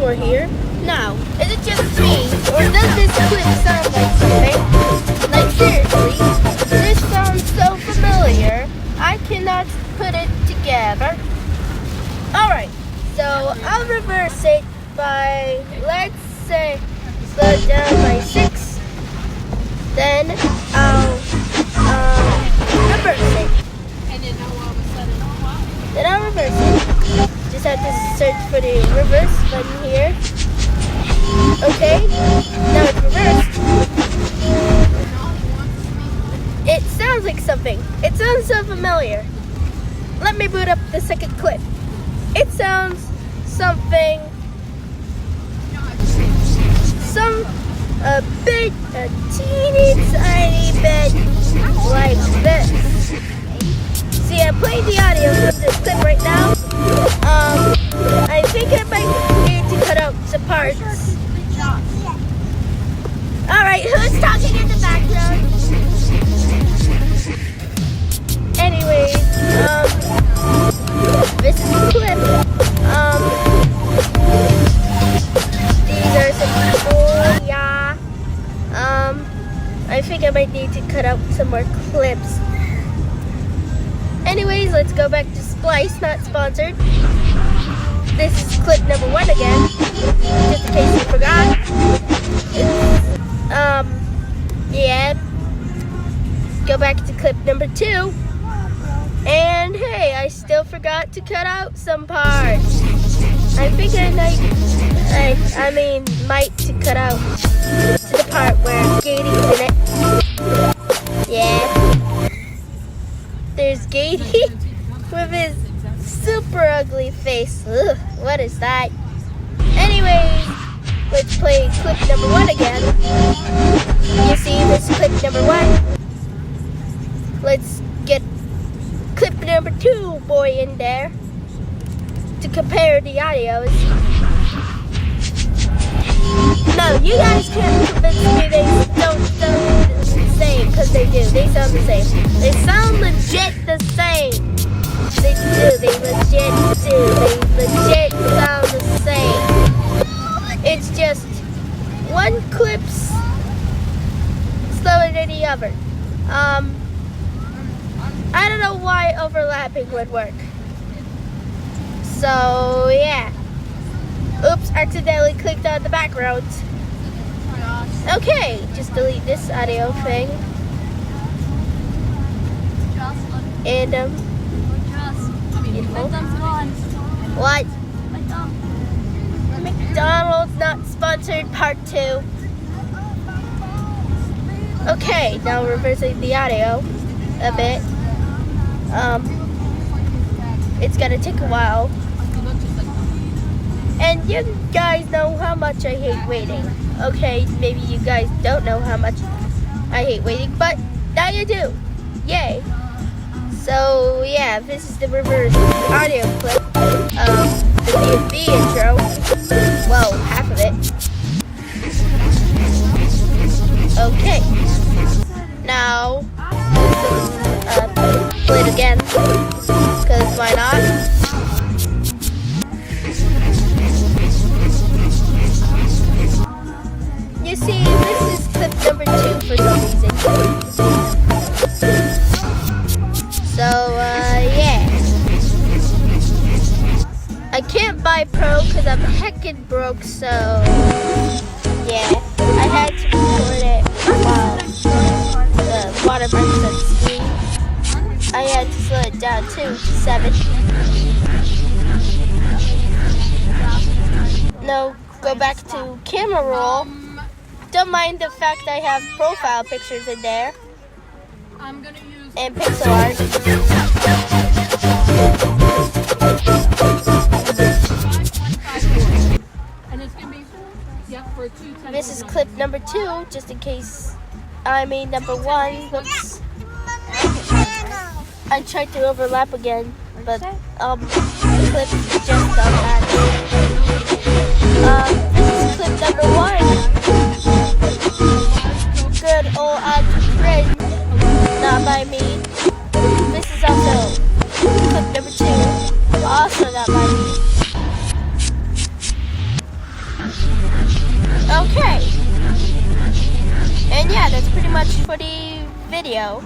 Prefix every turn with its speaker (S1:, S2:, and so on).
S1: door here. Now, is it just me, or does this clip sound like something? Like seriously, this sounds so familiar, I cannot put it together. Alright, so I'll reverse it by, let's say, slow it down by 6. Then I'll reverse it.
S2: And then now all of a sudden,
S1: Then I'll reverse it. Just have to search for the reverse button here. Okay, now it's reversed. It sounds like something. It sounds so familiar. Let me boot up the second clip. It sounds something, a teeny tiny bit like this. See, I'm playing the audio of this clip right now. I think I might need to cut out some parts. Alright, who's talking in the background? Anyways, this is the clip. These are some people, yeah. I think I might need to cut out some more clips. Anyways, let's go back to Splice, not sponsored. This is clip number 1 again, just in case you forgot. Yeah. Go back to clip number 2. And hey, I still forgot to cut out some parts. I think might to cut out to the part where Gaty's in it. Yeah. There's Gaty with his super ugly face. Ugh, what is that? Anyways, let's play clip number 1 again. You see this clip number 1? Let's get clip number 2 boy in there to compare the audios. No, you guys can't convince me they don't sound the same, because they do. They sound the same. They sound legit the same. They do. They legit do. They legit sound the same. It's just one clip's slower than the other. I don't know why overlapping would work. So, yeah. Oops, accidentally clicked on the background. Okay, just delete this audio thing. And, beautiful. What? McDonald's not sponsored part 2. Okay, now reversing the audio a bit. It's gonna take a while. And you guys know how much I hate waiting. Okay, maybe you guys don't know how much I hate waiting, but now you do. Yay. So yeah, this is the reverse audio clip of the D&D intro. Well, half of it. Okay. Now, play it again, because why not? You see, this is clip number 2 for some reason. So, yeah. I can't buy Pro because I'm heckin' broke, so, yeah. I had to record it while the watermark's on screen. I had to slow it down too, 7. No, go back to camera roll. Don't mind the fact I have profile pictures in there.
S2: I'm gonna use
S1: and pixel art.
S2: And it's gonna be for 2
S1: This is clip number 2, just in case I made number 1. Whoops. I tried to overlap again, but clip just on that. This is clip number 1. Good old cringe, not by me. This is also clip number 2, also not by me. Okay. And yeah, that's pretty much for the video.